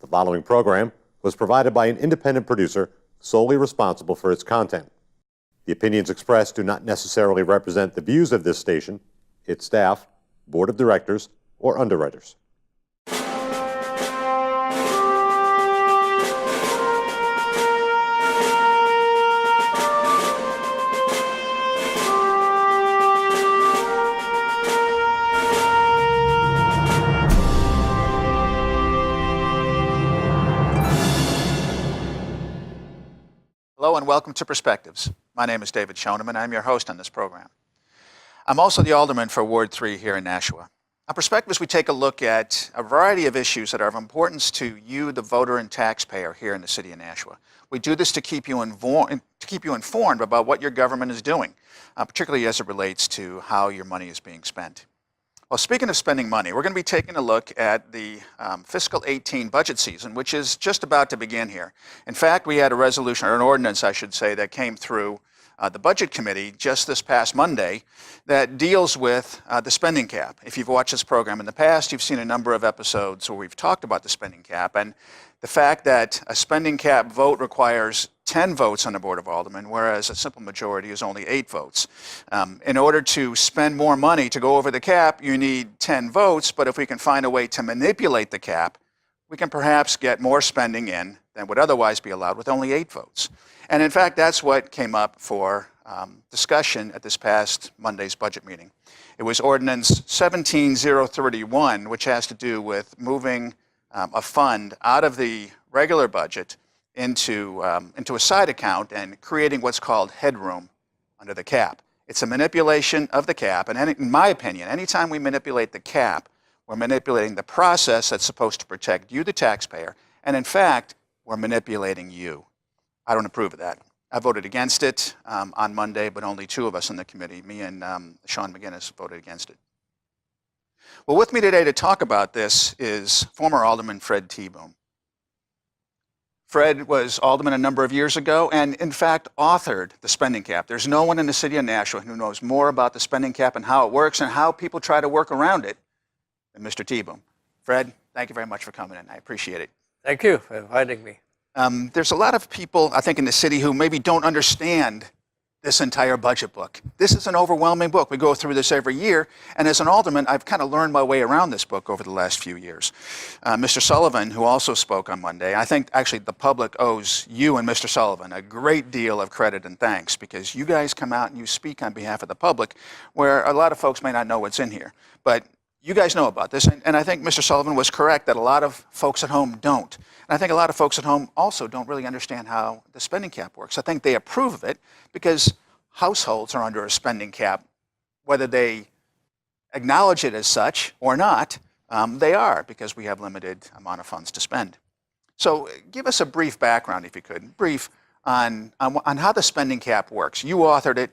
The following program was provided by an independent producer solely responsible for its content. The opinions expressed do not necessarily represent the views of this station, its staff, board of directors, or underwriters. Hello and welcome to Perspectives. My name is David Schoeneman. I'm your host on this program. I'm also the alderman for Ward 3 here in Nashua. On Perspectives, we take a look at a variety of issues that are of importance to you, the voter and taxpayer here in the city of Nashua. We do this to keep you informed about what your government is doing, particularly as it relates to how your money is being spent. Well, speaking of spending money, we're going to be taking a look at the fiscal 18 budget season, which is just about to begin here. In fact, we had a resolution, or an ordinance, I should say, that came through the Budget Committee just this past Monday that deals with the spending cap. If you've watched this program in the past, you've seen a number of episodes where we've talked about the spending cap, and the fact that a spending cap vote requires 10 votes on the Board of Aldermen, whereas a simple majority is only 8 votes. In order to spend more money to go over the cap, you need 10 votes, but if we can find a way to manipulate the cap, we can perhaps get more spending in than would otherwise be allowed with only 8 votes. And in fact, that's what came up for discussion at this past Monday's budget meeting. It was Ordinance 17031, which has to do with moving a fund out of the regular budget into a side account and creating what's called headroom under the cap. It's a manipulation of the cap, and in my opinion, anytime we manipulate the cap, we're manipulating the process that's supposed to protect you, the taxpayer, and in fact, we're manipulating you. I don't approve of that. I voted against it on Monday, but only 2 of us in the committee, me and Sean McGinnis, voted against it. Well, with me today to talk about this is former Alderman Fred Teeboom. Fred was alderman a number of years ago and, in fact, authored the spending cap. There's no one in the city of Nashua who knows more about the spending cap and how it works and how people try to work around it than Mr. Teeboom. Fred, thank you very much for coming in. I appreciate it. Thank you for inviting me. There's a lot of people, I think, in the city who maybe don't understand this entire budget book. This is an overwhelming book. We go through this every year, and as an alderman, I've kind of learned my way around this book over the last few years. Mr. Sullivan, who also spoke on Monday, I think actually the public owes you and Mr. Sullivan a great deal of credit and thanks, because you guys come out and you speak on behalf of the public, where a lot of folks may not know what's in here. But you guys know about this, and I think Mr. Sullivan was correct that a lot of folks at home don't. And I think a lot of folks at home also don't really understand how the spending cap works. I think they approve of it because households are under a spending cap, whether they acknowledge it as such or not, they are, because we have limited amount of funds to spend. So give us a brief background, if you could, brief on how the spending cap works. You authored it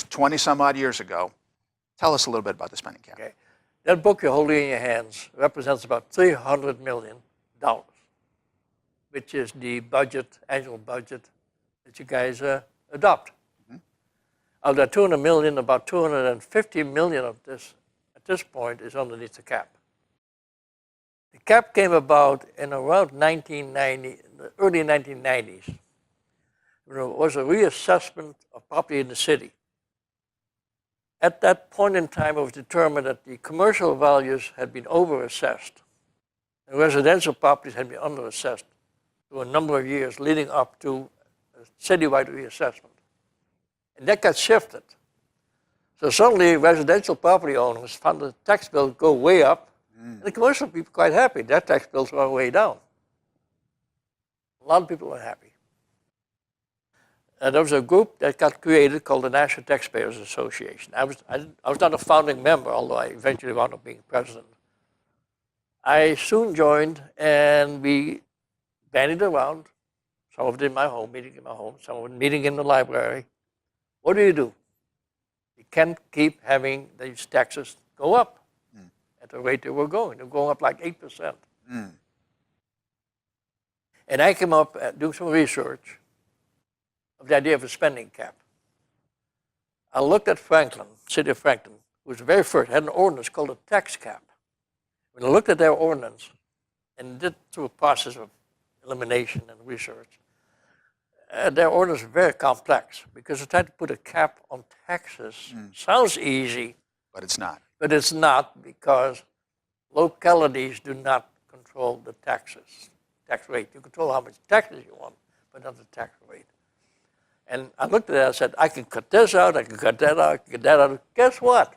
20 some odd years ago. Tell us a little bit about the spending cap. Okay. That book you're holding in your hands represents about $300 million, which is the budget, annual budget that you guys adopt. Mm-hmm. Of that $200 million, about $250 million of this, at this point, is underneath the cap. The cap came about in around 1990, the early 1990s. There was a reassessment of property in the city. At that point in time, it was determined that the commercial values had been overassessed, and residential properties had been underassessed for a number of years leading up to a citywide reassessment. And that got shifted. So suddenly, residential property owners found the tax bill go way up, and the commercial people quite happy. Their tax bills were way down. A lot of people were happy. And there was a group that got created called the National Taxpayers Association. I was not a founding member, although I eventually wound up being president. I soon joined, and we bandied around, some of it in my home, meeting in my home, some of it meeting in the library. What do? You can't keep having these taxes go up at the rate they were going. They're going up like 8%. And I came up doing some research of the idea of a spending cap. I looked at Franklin, city of Franklin, who was the very first, had an ordinance called a tax cap. When I looked at their ordinance, and did through a process of elimination and research. Their ordinance is very complex because they're trying to put a cap on taxes. Sounds easy, But it's not. but it's not, because localities do not control the tax rate. You control how much taxes you want, but not the tax rate. And I looked at it and I said, I can cut this out, I can cut that out, I can cut that out. Guess what?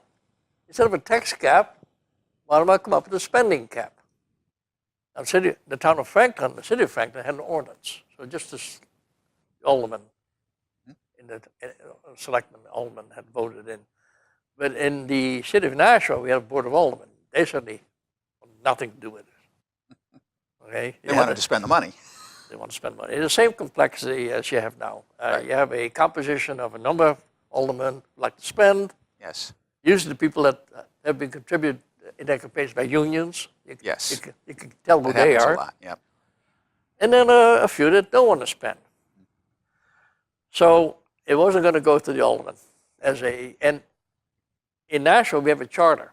Instead of a tax cap, why don't I come up with a spending cap? Now, the town of Franklin, the city of Franklin, had an ordinance. So just this alderman, selectman alderman had voted in. But in the city of Nashua, we had a board of aldermen. They certainly had nothing to do with it. Okay? They wanted to spend the money. They want to spend money. It's the same complexity as you have now. Right. You have a composition of a number of aldermen who like to spend. Yes. Usually the people that have been contributed in their campaigns by unions. Yes. You can tell who That they happens are. a lot. Yep. And then a few that don't want to spend. So it wasn't going to go to the alderman and in Nashua we have a charter.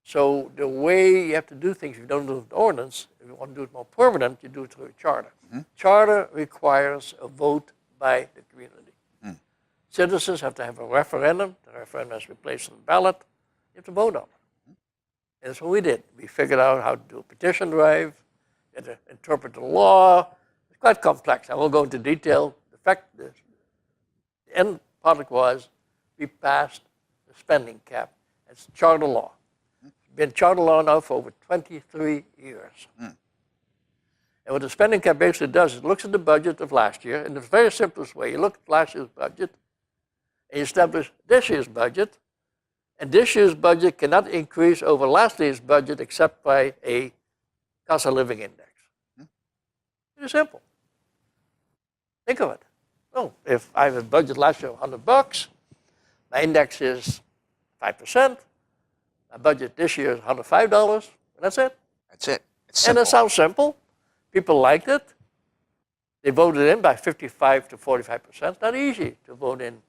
So the way you have to do things, if you don't do it with ordinance, if you want to do it more permanent, you do it through a charter. Charter requires a vote by the community. Citizens have to have a referendum. The referendum has to be placed on the ballot. You have to vote on it. And that's what we did. We figured out how to do a petition drive, you had to interpret the law. It's quite complex. I won't go into detail. The end product was we passed the spending cap. It's charter law. It's been charter law now for over 23 years. And what the spending cap basically does is it looks at the budget of last year in the very simplest way. You look at last year's budget and you establish this year's budget. And this year's budget cannot increase over last year's budget except by a cost of living index. Very simple. Think of it. Oh, if I have a budget last year of $100, my index is 5%. My budget this year is $105, and that's it. That's it. It's And simple. it sounds simple. People liked it. They voted in by 55 to 45%. Not easy to vote in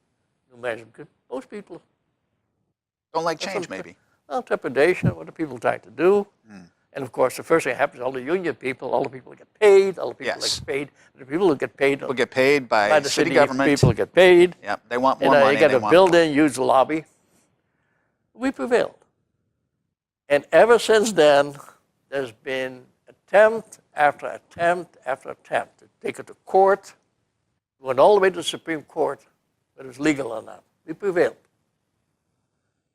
new measures because most people Don't like change, maybe. well, trepidation, what are people trying to do? And of course, the first thing that happens, all the union people, all the people get paid, all the people Yes. get paid. The people who get paid People get paid by the city government. people get paid. Yep. They want more And money. you got They a want building, huge lobby. We prevailed. And ever since then, there's been attempt after attempt after attempt to take it to court. We went all the way to the Supreme Court, whether it was legal or not. We prevailed.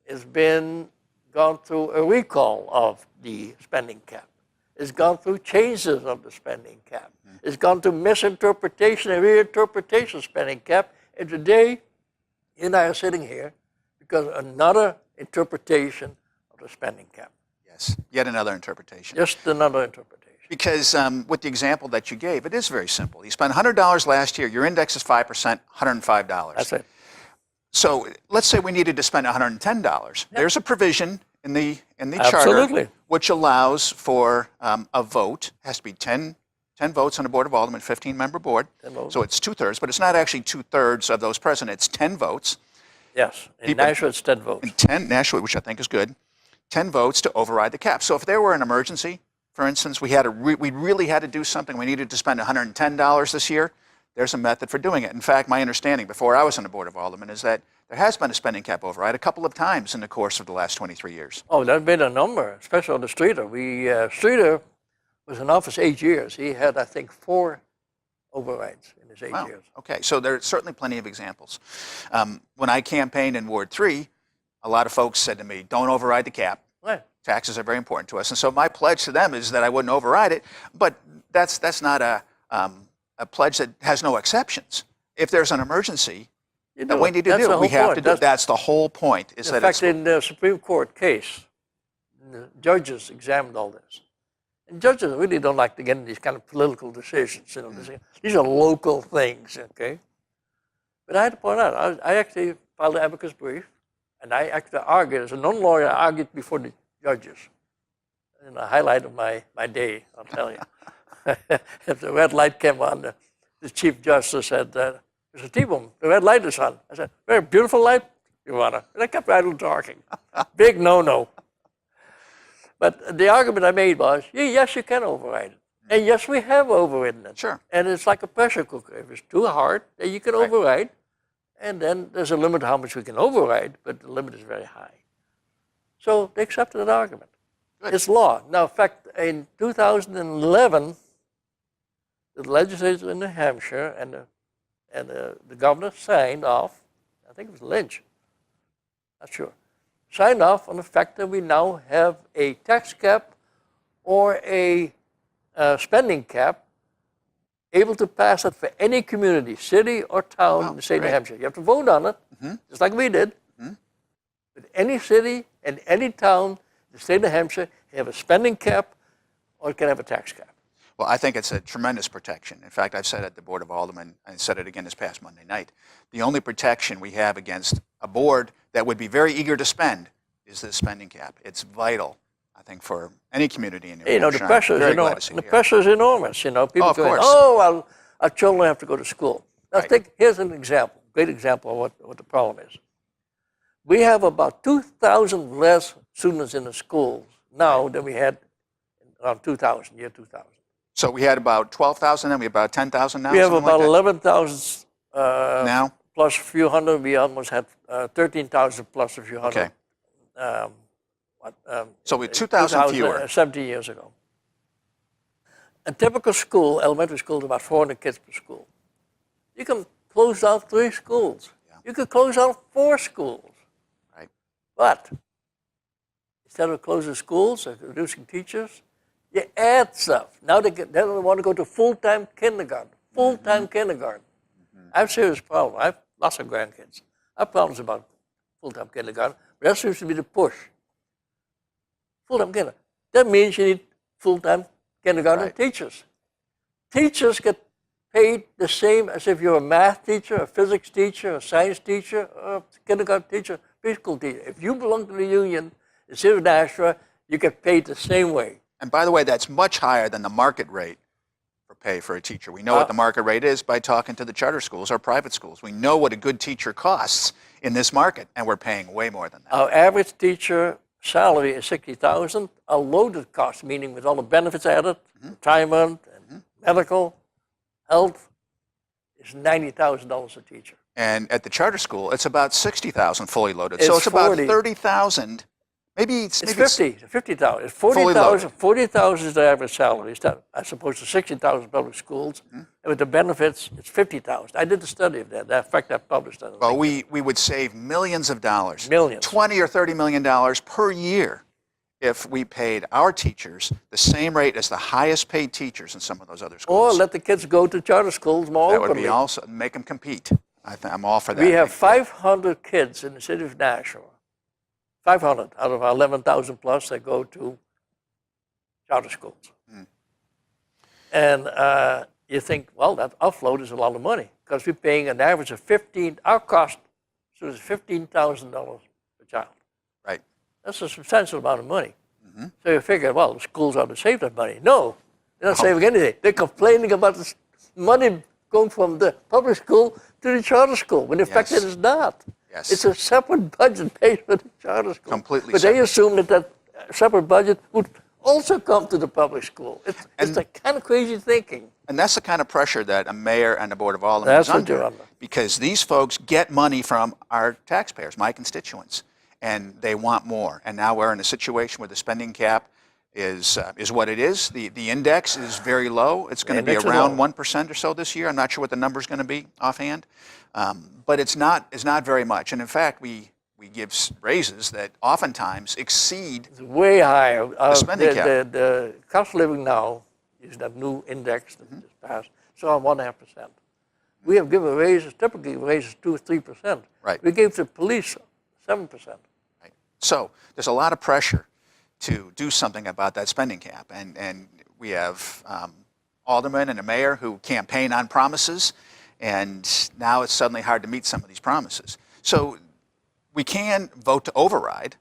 It's been gone through a recall of the spending cap. It's gone through changes of the spending cap. It's gone through misinterpretation and reinterpretation of spending cap. And today, you and I are sitting here because of another interpretation of the spending cap. Yes. Yet another interpretation. Just another interpretation. Because with the example that you gave, it is very simple. You spent $100 last year. Your index is 5%, $105. That's it. So let's say we needed to spend $110. There's a provision in the Absolutely. charter which allows for a vote. It has to be 10 votes on the Board of Aldermen, 15-member board. 10 votes. So it's 2/3, but it's not actually 2/3 of those present. It's 10 votes. Yes. In People- Nashua, it's 10 votes. 10 nationally, which I think is good. 10 votes to override the cap. So if there were an emergency, for instance, we really had to do something. We needed to spend $110 this year. There's a method for doing it. In fact, my understanding before I was on the Board of Aldermen is that there has been a spending cap override a couple of times in the course of the last 23 years. Oh, there's been a number, especially on the Streeter. Streeter was in office 8 years. He had, I think, 4 overrides in his 8 Wow. years. Okay, so there's certainly plenty of examples. When I campaigned in Ward 3, a lot of folks said to me, don't override the cap. Right. Taxes are very important to us. And so my pledge to them is that I wouldn't override it, but that's not a pledge that has no exceptions. If there's an emergency You that do we it. need to That's do the it, we whole have point. to do it. That's the whole point. Is In that fact, it's, in the Supreme Court case, the judges examined all this. And judges really don't like to get into these kind of political decisions. You know, these are local things, okay? But I had to point out, I actually filed an amicus brief, and I actually argued, as a non-lawyer, I argued before the judges. And a highlight of my day, I'll tell you. If the red light came on, the Chief Justice said, Mr. Teeboom, the red light is on. I said, very beautiful light, Your Honor. And I kept right on talking. Big no-no. But the argument I made was, yeah, yes, you can override it. And yes, we have overridden it. Sure. And it's like a pressure cooker. If it's too hard, then you can override. And then there's a limit to how much we can override, but the limit is very high. So they accepted that argument. Good. It's law. Now, in fact, in 2011, the legislature in New Hampshire and the governor signed off, I think it was Lynch, not sure, signed off on the fact that we now have a tax cap or a spending cap able to pass it for any community, city or town in the state of New Hampshire. You have to vote on it, just like we did. But any city and any town in the state of New Hampshire can have a spending cap or it can have a tax cap. Well, I think it's a tremendous protection. In fact, I've said at the Board of Aldermen, and I said it again this past Monday night, the only protection we have against a board that would be very eager to spend is this spending cap. It's vital, I think, for any community in New Hampshire. The pressure is enormous. The pressure is enormous. People of course. well, our children have to go to school. Now, here's an example, great example of what the problem is. We have about 2,000 less students in the schools now than we had around 2000, year 2000. So we had about 12,000, then we have about 10,000 now? We have something about like 11,000 now? plus a few hundred. We almost had 13,000 plus a few hundred. Okay. So we 2,000 fewer. 17 years ago. A typical school, elementary school, is about 400 kids per school. You can close down 3 schools. Yeah. You could close down 4 schools. Right. But instead of closing schools or reducing teachers, you add stuff. Now they want to go to full-time kindergarten. Full-time kindergarten. I have a serious problem. I have lots of grandkids. I have problems about full-time kindergarten, but that seems to be the push. Full-time kindergarten. That means you need full-time kindergarten teachers. Teachers get paid the same as if you're a math teacher, a physics teacher, a science teacher, or a kindergarten teacher, preschool teacher. If you belong to the union, the city of Nashua, you get paid the same way. And by the way, that's much higher than the market rate for pay for a teacher. We know what the market rate is by talking to the charter schools or private schools. We know what a good teacher costs in this market, and we're paying way more than that. Our average teacher salary is $60,000. Our loaded cost, meaning with all the benefits added, retirement, and medical, health, is $90,000 a teacher. And at the charter school, it's about 60,000 fully loaded. It's so it's about 40. 30,000. Maybe it's 50,000. It's Fully loaded. 40,000 is the average salary, as opposed to 60,000 public schools. And with the benefits, it's 50,000. I did the study of that. In fact, I published that. Well, we would save millions of dollars. Millions. $20 or $30 million per year if we paid our teachers the same rate as the highest paid teachers in some of those other schools. Or let the kids go to charter schools more That openly. would be also, make them compete. I'm all for that. We have 500 kids in the city of Nashua. 500 out of our 11,000 plus that go to charter schools. And you think, well, that offload is a lot of money because we're paying an average of our cost is $15,000 per child. Right. That's a substantial amount of money. So you figure, well, the schools ought to save that money. No, they're not saving anything. They're complaining about this money going from the public school to the charter school, when in fact it is not. Yes. It's a separate budget paid for the charter school. Completely but separate. they assume that separate budget would also come to the public school. It's the kind of crazy thinking. And that's the kind of pressure that a mayor and a board of aldermen is under, because these folks get money from our taxpayers, my constituents, and they want more. And now we're in a situation where the spending cap is what it is. The index is very low. It's going to be around 1% or so this year. I'm not sure what the number is going to be offhand, but it's not very much. And in fact, we give raises that oftentimes exceed it's way higher. The spending cap. The cost of living now is that new index that just passed. It's around 1.5%. We have given raises, typically raises 2 or 3%. Right. We gave the police 7%. Right. So there's a lot of pressure to do something about that spending cap. And we have aldermen and a mayor who campaign on promises, and now it's suddenly hard to meet some of these promises. So we can vote to override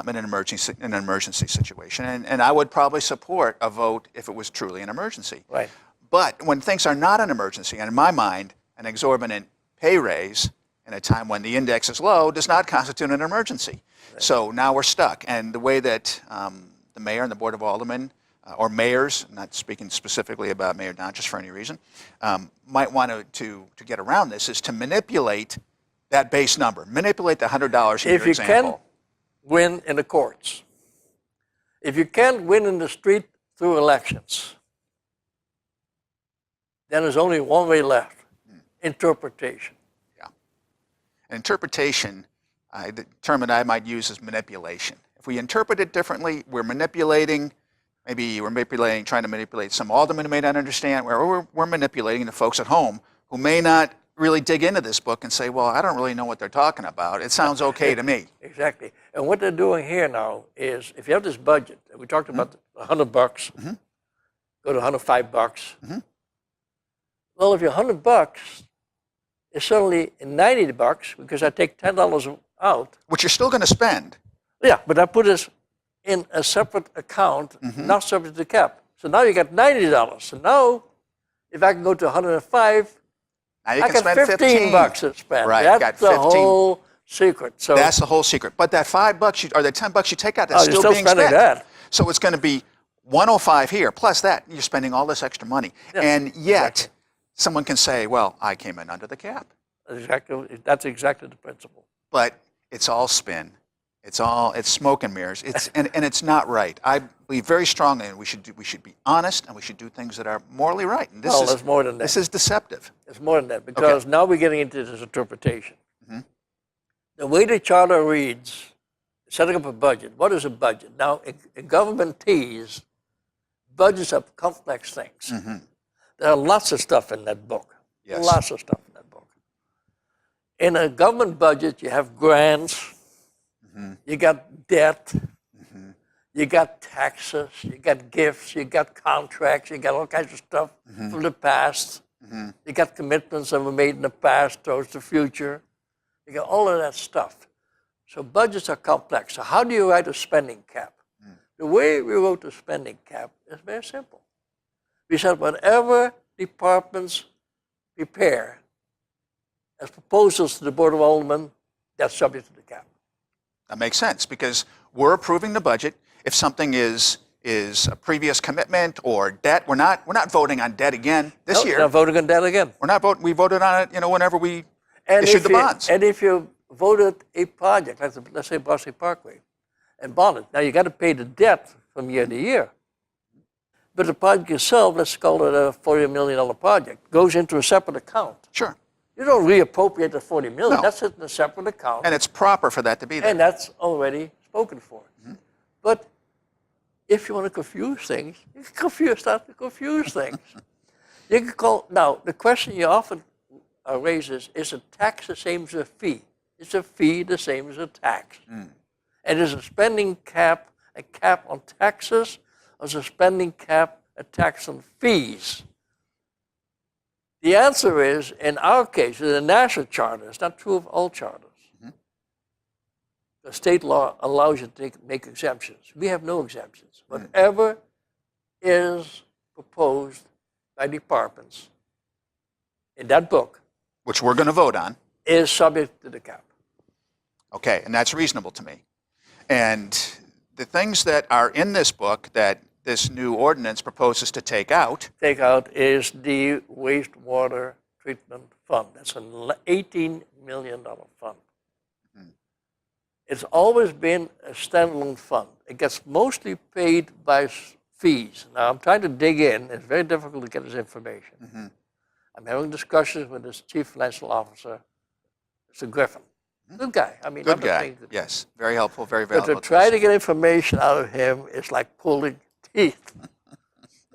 in an emergency situation, and I would probably support a vote if it was truly an emergency. Right. But when things are not an emergency, and in my mind, an exorbitant pay raise in a time when the index is low does not constitute an emergency. Right. So now we're stuck. And the way that the mayor and the Board of Aldermen, or mayors, not speaking specifically about Mayor Don, just for any reason, might want to get around this is to manipulate that base number, manipulate the $100 in If your you example. can win in the courts, if you can't win in the street through elections, then there's only one way left, interpretation. Yeah. Interpretation, the term that I might use is manipulation. If we interpret it differently, we're manipulating, maybe we're manipulating, trying to manipulate some aldermen who may not understand, or we're manipulating the folks at home who may not really dig into this book and say, well, I don't really know what they're talking about. It sounds okay to me. Exactly. And what they're doing here now is, if you have this budget, we talked about $100, go to $105. Well, if you're $100, it's suddenly $90 because I take $10 out. Which you're still going to spend. Yeah, but I put this in a separate account, not subject to the cap. So now you got $90. So now, if I can go to 105, Now you I can got spend 15 bucks to spend. Right, That's got the 15. whole secret. So That's the whole secret. But that $5 or the $10 you take out, that's you're still still being spending spent. that. So it's going to be 105 here. Plus that, you're spending all this extra money. Yes, and yet, exactly. someone can say, well, I came in under the cap. That's exactly the principle. But it's all spin. It's smoke and mirrors. And it's not right. I believe very strongly, and we should be honest, and we should do things that are morally right. And Well, there's more than that. This is deceptive. It's more than that, because now we're getting into this interpretation. The way the charter reads, setting up a budget. What is a budget? Now, in governmentese, budgets are complex things. There are lots of stuff in that book. Yes. Lots of stuff in that book. In a government budget, you have grants, you got debt, you got taxes, you got gifts, you got contracts, you got all kinds of stuff from the past. You got commitments that were made in the past towards the future. You got all of that stuff. So budgets are complex. So how do you write a spending cap? The way we wrote the spending cap is very simple. We said whatever departments prepare as proposals to the Board of Aldermen, that's subject to the cap. That makes sense, because we're approving the budget. If something is a previous commitment or debt, we're not voting on debt again this year. We're not voting on that again. We're not voting. We voted on it, whenever we issued the bonds. And if you voted a project, like let's say Boston Parkway, and bond it, now you got to pay the debt from year to year. But the project itself, let's call it a $40 million project, goes into a separate account. Sure. You don't reappropriate the $40 million. No. That's in a separate account. And it's proper for that to be there. And that's already spoken for. But if you want to confuse things, you can start to confuse things. You can call, now, the question you often raise is a tax the same as a fee? Is a fee the same as a tax? And is a spending cap a cap on taxes, or is a spending cap a tax on fees? The answer is, in our case, in the national charter, it's not true of all charters. The state law allows you to make exemptions. We have no exemptions. Whatever is proposed by departments in that book, which we're going to vote on, is subject to the cap. Okay, and that's reasonable to me. And the things that are in this book that this new ordinance proposes to take out. Take out is the wastewater treatment fund. That's an $18 million fund. It's always been a standalone fund. It gets mostly paid by fees. Now, I'm trying to dig in. It's very difficult to get this information. I'm having discussions with this chief financial officer, Mr. Griffin. Good guy. I mean, Good guy. Yes, very helpful, very but valuable. to try to get information out of him is like pulling teeth.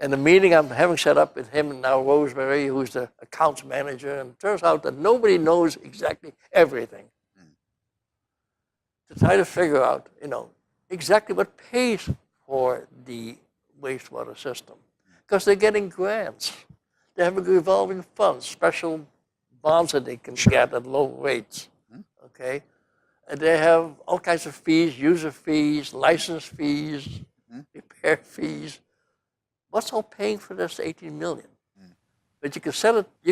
And the meeting I'm having set up with him and now Rosemary, who's the accounts manager, and it turns out that nobody knows exactly everything. To try to figure out, exactly what pays for the wastewater system. Because they're getting grants. They have a revolving fund, special bonds that they can get at low rates. Okay? And they have all kinds of fees, user fees, license fees, repair fees. What's all paying for this $18 million? But you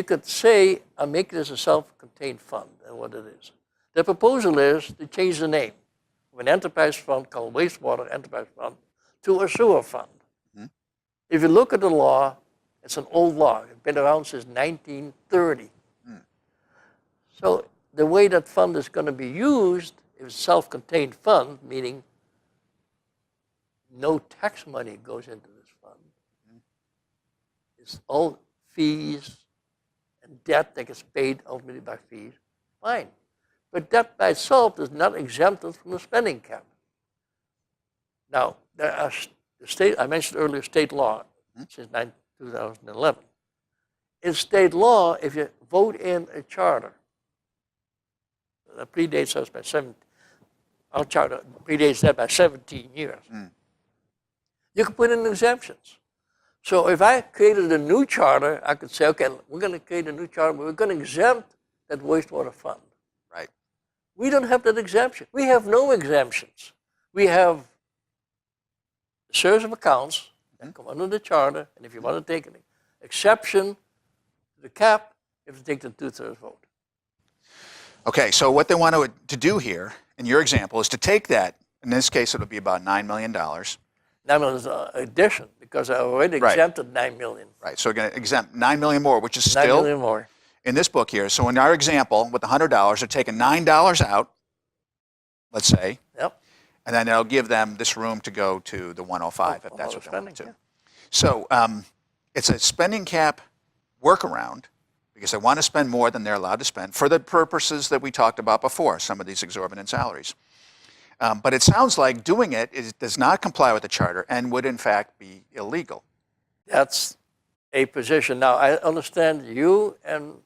could say, I'm making this a self-contained fund, and what it is. The proposal is to change the name of an enterprise fund called Wastewater Enterprise Fund to a sewer fund. If you look at the law, it's an old law. It's been around since 1930. So the way that fund is going to be used is a self-contained fund, meaning no tax money goes into this fund. It's all fees and debt that gets paid ultimately by fees. Fine. But debt by itself is not exempted from the spending cap. Now, there are I mentioned earlier state law since 2011. In state law, if you vote in a charter that predates us by our charter predates that by 17 years, you can put in exemptions. So if I created a new charter, I could say, okay, we're going to create a new charter, but we're going to exempt that wastewater fund. Right. We don't have that exemption. We have no exemptions. We have a series of accounts that come under the charter, and if you want to take an exception to the cap, you have to take the 2/3 vote. Okay, so what they want to do here, in your example, is to take that, in this case it would be about $9 million. $9 million is an addition, because I already exempted $9 million. Right, so we're going to exempt $9 million more, which is $9 still million more. in this book here. So in our example, with the $100, they're taking $9 out, let's say, Yep. and then it'll give them this room to go to the 105 if that's what they want to. Yeah. So it's a spending cap workaround because they want to spend more than they're allowed to spend for the purposes that we talked about before, some of these exorbitant salaries. But it sounds like doing it does not comply with the charter and would in fact be illegal. That's a position. Now, I understand you and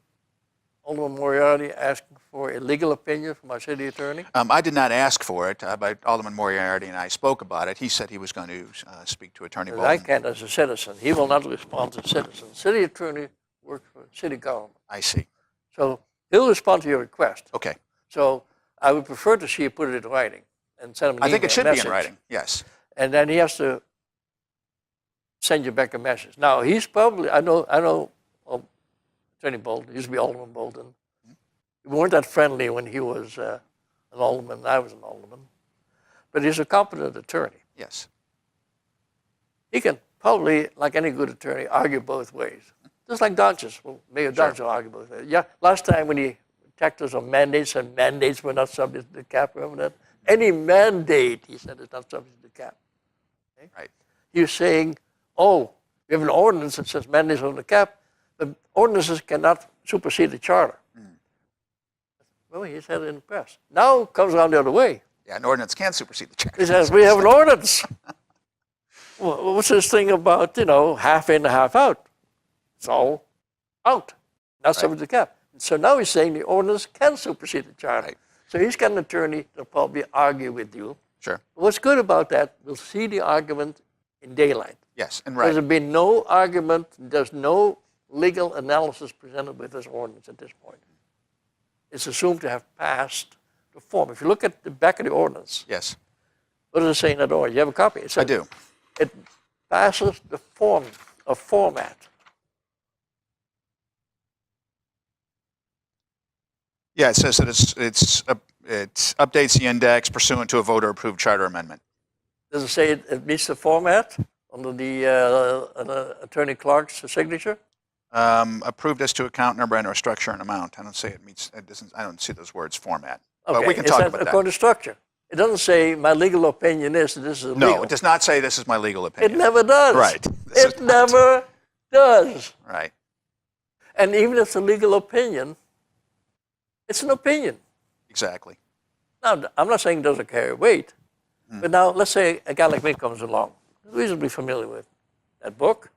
Alderman Moriarty asking for a legal opinion from our city attorney. I did not ask for it, but Alderman Moriarty and I spoke about it. He said he was going to speak to Attorney Bolton. I can't as a citizen. He will not respond to citizens. City attorney works for city government. I see. So he'll respond to your request. Okay. So I would prefer to see you put it in writing and send him an email. I think it should message. be in writing, yes. And then he has to send you back a message. Now, he's probably, I know Attorney Bolton, he used to be Alderman Bolton. We weren't that friendly when he was an alderman and I was an alderman. But he's a competent attorney. Yes. He can probably, like any good attorney, argue both ways. Just like Dodges. Well, Mayor Dodge will argue both ways. Yeah, last time when he attacked us on mandates, and mandates were not subject to the cap, remember that? Any mandate, he said, is not subject to the cap. Okay? Right. He was saying, oh, we have an ordinance that says mandates on the cap, but ordinances cannot supersede the charter. Well, he said it in the press. Now it comes around the other way. Yeah, an ordinance can supersede the charter. He says, we have an ordinance. Well, what's this thing about, half in, half out? It's all out, not subject to the cap. So now he's saying the ordinance can supersede the charter. Right. So he's got an attorney that'll probably argue with you. Sure. What's good about that, we'll see the argument in daylight. Yes, and There's right. been no argument, there's no legal analysis presented with this ordinance at this point. It's assumed to have passed the form. If you look at the back of the ordinance, Yes, what does it say in that ordinance? You have a copy? It says, I do. It passes the format. Yeah, it says that it updates the index pursuant to a voter-approved charter amendment. Does it say it meets the format under the Attorney Clark's signature? Approved as to account number and/or structure and amount. I don't say it meets. It doesn't. I don't see those words format. Okay. But we can It talk says about that. according to structure. It doesn't say my legal opinion is that this is illegal. No, it does not say this is my legal opinion. It never does. Right. It never does. Right. And even if it's a legal opinion, it's an opinion. Exactly. Now, I'm not saying it doesn't carry weight, but now let's say a guy like me comes along, reasonably familiar with that book,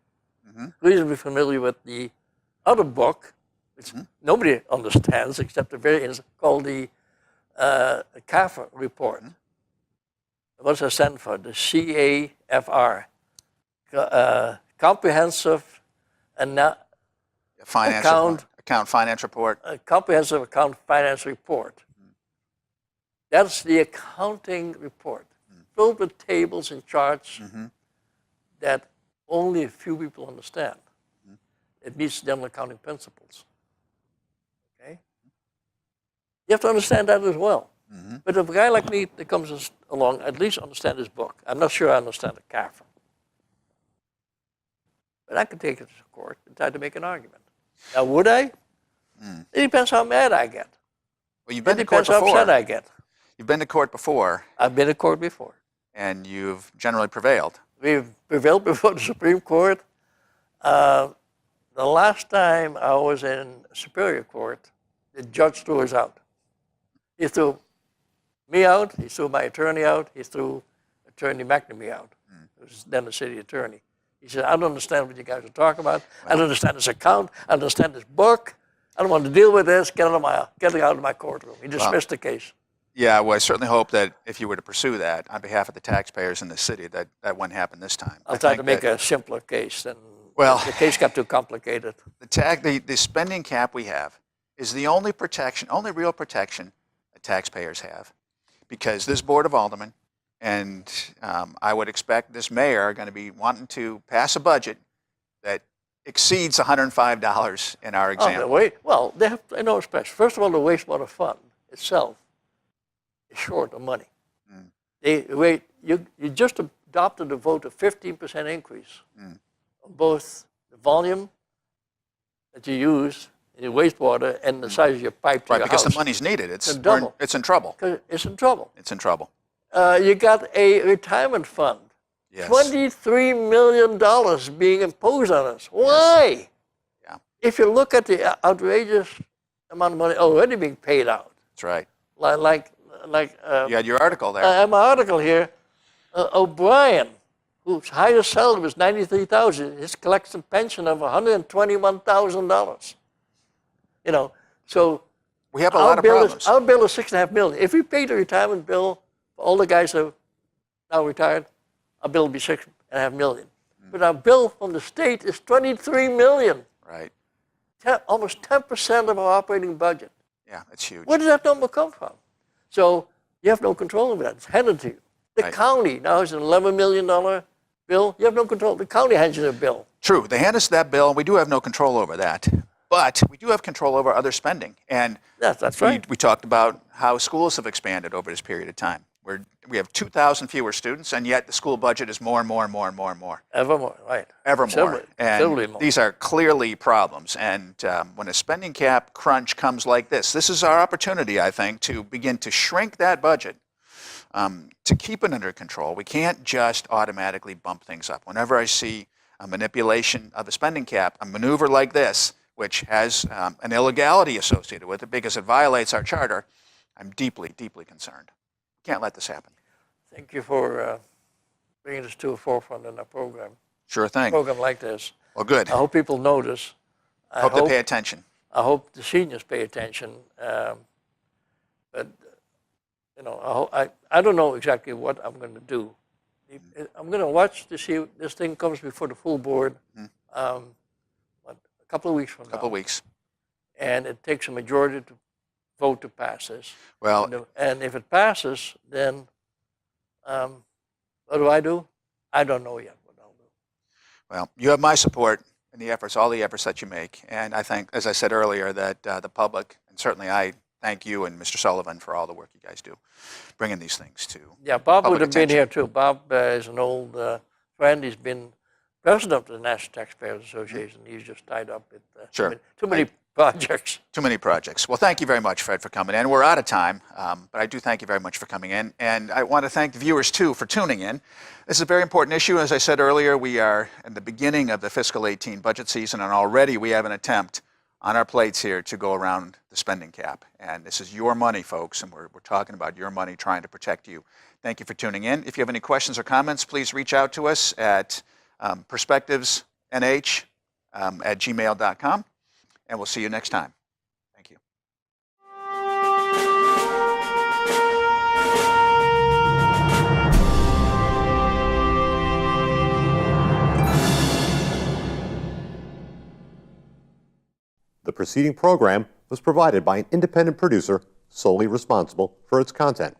reasonably familiar with the other book, which nobody understands except the very innocent, called the CAFR report. What does that stand for? The CAFR, Comprehensive Account finance report. Comprehensive Account Finance Report. That's the accounting report, filled with tables and charts that only a few people understand. It meets general accounting principles. Okay? You have to understand that as well. But if a guy like me that comes along, at least understand his book. I'm not sure I understand the CAFR. But I could take it to court and try to make an argument. Now, would I? It depends how mad I get. Well, you've been It to court depends how upset before. I get. You've been to court before, I've been to court before. and you've generally prevailed. We've prevailed before the Supreme Court. The last time I was in Superior Court, the judge threw us out. He threw me out, he threw my attorney out, he threw Attorney McNamee out, who was then the city attorney. He said, I don't understand what you guys are talking about. I don't understand this account. I don't understand this book. I don't want to deal with this. Get it out of my courtroom. He dismissed the case. Yeah, well, I certainly hope that if you were to pursue that on behalf of the taxpayers in the city, that wouldn't happen this time. I'll try to make a simpler case. And Well, the case got too complicated. the spending cap we have is the only protection, only real protection that taxpayers have, because this Board of Aldermen and I would expect this mayor are going to be wanting to pass a budget that exceeds $105 in our example. Well, they have to know special. First of all, the wastewater fund itself is short of money. You just adopted a vote of 15% increase on both the volume that you use in your wastewater and the size of your pipe to Right, your because house. the money's needed. It's in trouble. 'Cause it's in trouble. It's in trouble. You got a retirement fund. Yes. $23 million being imposed on us. Why? Yeah. If you look at the outrageous amount of money already being paid out, That's right. like You had your article there. I have my article here. O'Brien, whose highest salary was $93,000, his collects a pension of $121,000. You know, so We have a lot of problems. Our bill is $6.5 million. If we paid the retirement bill for all the guys that are now retired, our bill would be $6.5 million. But our bill from the state is $23 million. Right. Almost 10% of our operating budget. Yeah, it's huge. Where does that number come from? So you have no control over that. It's handed to you. The Right. county now has an $11 million bill. You have no control. The county hands you the bill. True. They hand us that bill, and we do have no control over that. But we do have control over other spending. And That's right. we talked about how schools have expanded over this period of time. We have 2,000 fewer students, and yet the school budget is more and more and more and more and more. Ever more, right. Ever more. Considerably And more. these are clearly problems. And when a spending cap crunch comes like this is our opportunity, I think, to begin to shrink that budget, to keep it under control. We can't just automatically bump things up. Whenever I see a manipulation of a spending cap, a maneuver like this, which has an illegality associated with it because it violates our charter, I'm deeply, deeply concerned. Can't let this happen. Thank you for bringing this to a forefront in our program. Sure A thing. program like this. Well, good. I hope people notice. I Hope they pay attention. I hope the seniors pay attention. But, you know, I don't know exactly what I'm going to do. I'm going to watch to see if this thing comes before the full board a couple of weeks from now. A couple of weeks. And it takes a majority to vote to pass this. Well, And if it passes, then what do? I don't know yet what I'll do. well, you have my support in the efforts, all the efforts that you make. And I think, as I said earlier, that the public, and certainly I thank you and Mr. Sullivan for all the work you guys do, bringing these things to Yeah, Bob would public have been attention. here too. Bob is an old friend. He's been president of the National Taxpayers Association. He's just tied up with Sure. too many projects. Too many projects. Well, thank you very much, Fred, for coming in. We're out of time, but I do thank you very much for coming in. And I want to thank the viewers, too, for tuning in. This is a very important issue. As I said earlier, we are in the beginning of the fiscal 18 budget season, and already we have an attempt on our plates here to go around the spending cap. And this is your money, folks, and we're talking about your money, trying to protect you. Thank you for tuning in. If you have any questions or comments, please reach out to us at perspectivesnh@gmail.com. And we'll see you next time. Thank you. The preceding program was provided by an independent producer solely responsible for its content.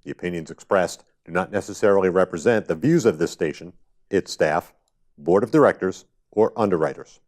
The opinions expressed do not necessarily represent the views of this station, its staff, board of directors, or underwriters.